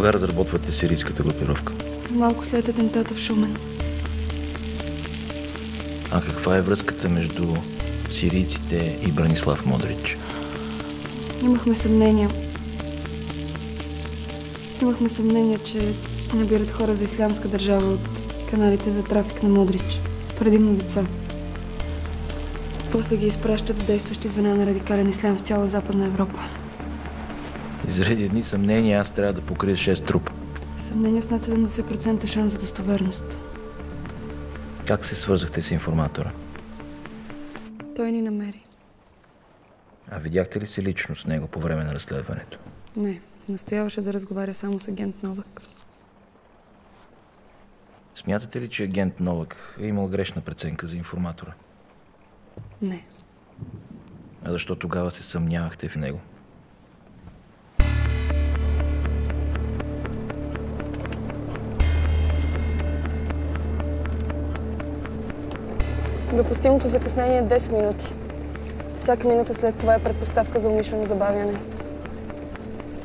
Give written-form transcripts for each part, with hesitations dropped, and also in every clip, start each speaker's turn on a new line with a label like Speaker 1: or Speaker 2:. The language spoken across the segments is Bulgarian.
Speaker 1: кога разработвате сирийската групировка?
Speaker 2: Малко след атентата в Шумен.
Speaker 1: А каква е връзката между сирийците и Бранислав Модрич?
Speaker 2: Имахме съмнение, че набират хора за ислямска държава от каналите за трафик на Модрич. Предимно деца. После ги изпращат в действащи звена на радикален ислям в цяла Западна Европа.
Speaker 1: И заради едни съмнения аз трябва да покрия 6 трупа.
Speaker 2: Съмнение с над 70% шанс за достоверност.
Speaker 1: Как се свързахте с информатора?
Speaker 2: Той ни намери.
Speaker 1: А видяхте ли се лично с него по време на разследването?
Speaker 2: Не, настояваше да разговаря само с агент Новак.
Speaker 1: Смятате ли, че агент Новак е имал грешна преценка за информатора?
Speaker 2: Не.
Speaker 1: А защо тогава се съмнявахте в него?
Speaker 2: Допустимото закъснение е 10 минути. Всяка минута след това е предпоставка за умишлено забавяне.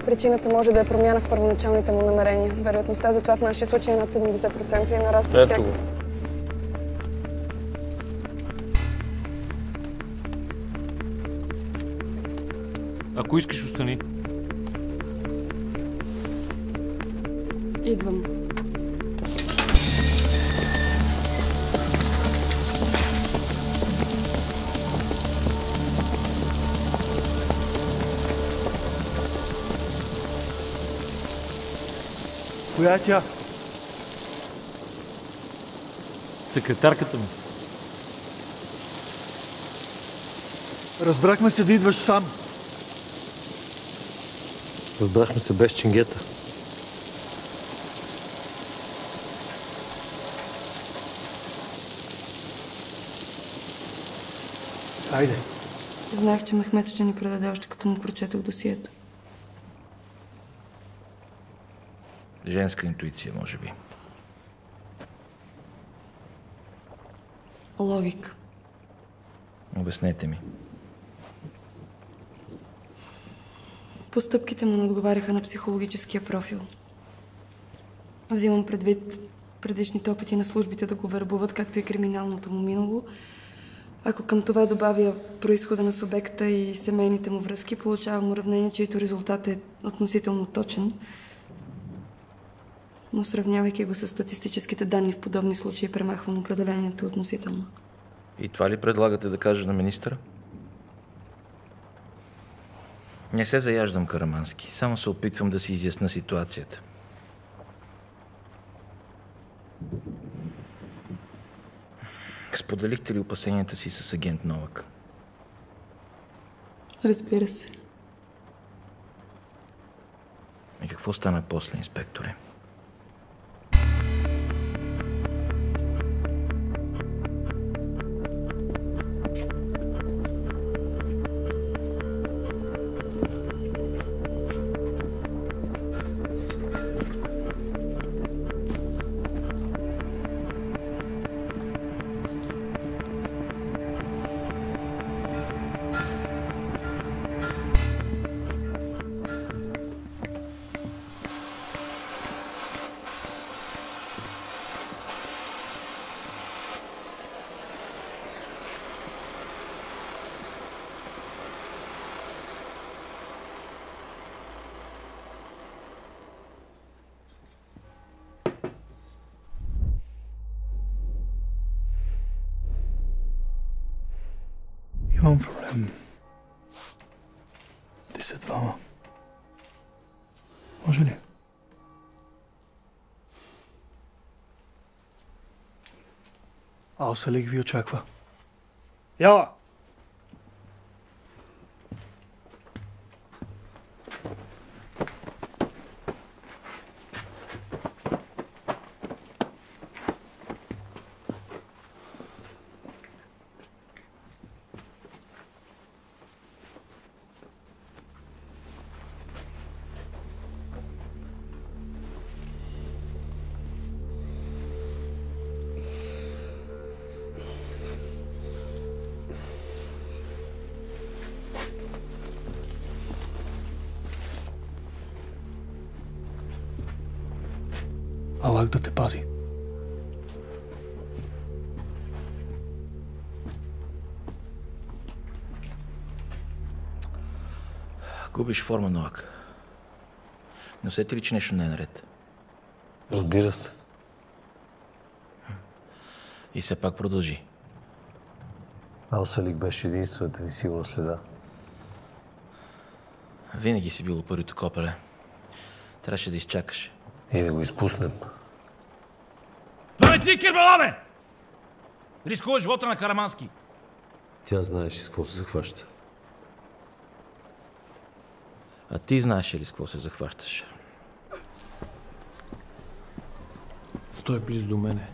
Speaker 2: Причината може да е промяна в първоначалните му намерения. Вероятността за това в нашия случай е над 70% и нараства всяка...
Speaker 3: Ако искаш, остани.
Speaker 2: Идвам.
Speaker 4: Коя е тя?
Speaker 3: Секретарката ми.
Speaker 4: Разбрахме се да идваш сам.
Speaker 3: Разбрахме се без ченгета.
Speaker 4: Хайде.
Speaker 2: Знаех, че Мехмед ще ни предаде още като му прочетох досието.
Speaker 1: Женска интуиция, може би.
Speaker 2: Логика.
Speaker 1: Обяснете ми.
Speaker 2: Постъпките му не отговаряха на психологическия профил. Взимам предвид предишните опити на службите да го вербуват, както и криминалното му минало. Ако към това добавя произхода на субекта и семейните му връзки, получавам уравнение, чието резултат е относително точен. Но сравнявайки го с статистическите данни в подобни случаи, премахвам определението относително.
Speaker 1: И това ли предлагате да кажа на министъра? Не се заяждам, Карамански. Само се опитвам да си изясна ситуацията. Споделихте ли опасенията си с агент Новак?
Speaker 2: Разбира се.
Speaker 1: И какво стана после, инспекторе?
Speaker 4: Имам проблем. Те са двама. Може ли? Алсалик ви очаква. Яла! Аллах да те пази.
Speaker 1: Губиш форма, Новак. Не усети ли, че нещо не е наред?
Speaker 3: Разбира се.
Speaker 1: И все пак продължи.
Speaker 3: Алсалик беше единствената ми сигурна следа.
Speaker 1: Винаги си бил първито копеле. Трябваше да изчакаш.
Speaker 3: И да го изпуснем.
Speaker 1: Това не ти е Кербала, бе! Рискува живота на Карамански.
Speaker 3: Тя знаеше с какво се захваща.
Speaker 1: А ти знаеш ли с какво се захващаш?
Speaker 3: Стой близо до мене.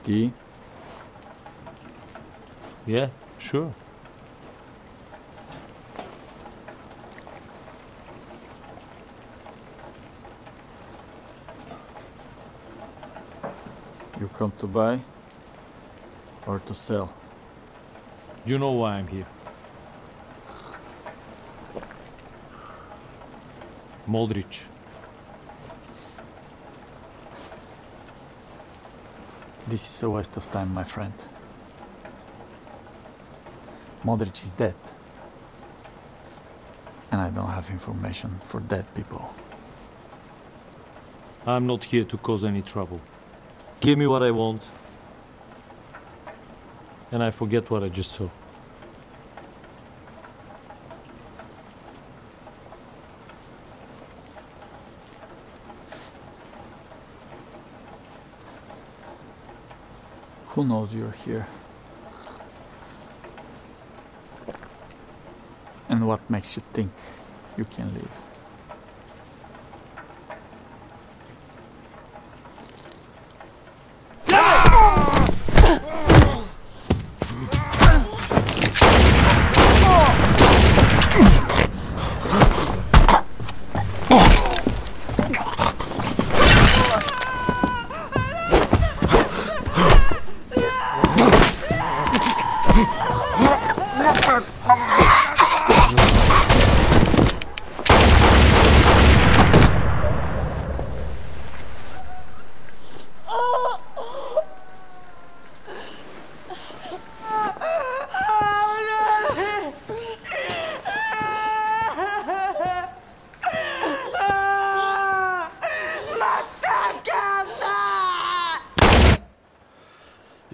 Speaker 5: Ти?
Speaker 3: Yeah, sure.
Speaker 5: You come to buy or to sell?
Speaker 3: You know why I'm here. Modric.
Speaker 5: This is a waste of time, my friend. Modric is dead. And I don't have information for dead people.
Speaker 3: I'm not here to cause any trouble. Give me what I want. And I forget what I just saw.
Speaker 5: Who knows you're here? And what makes you think you can leave?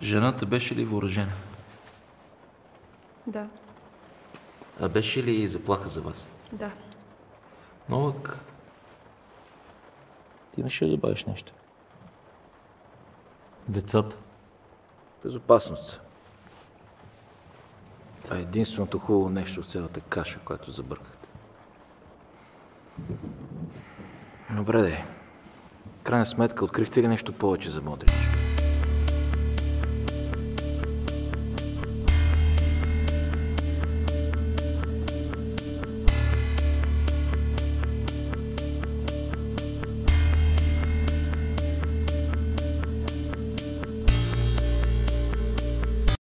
Speaker 1: Жената беше ли въоръжена?
Speaker 2: Да,
Speaker 1: А беше ли заплаха за вас?
Speaker 2: да.
Speaker 1: Новак, ти имаш ли да добавиш нещо?
Speaker 3: Децата.
Speaker 1: Безопасност са. Това е единственото хубаво нещо в цялата каша, която забъркахте. Добре, де. Крайна сметка, открихте ли нещо повече за Модрич?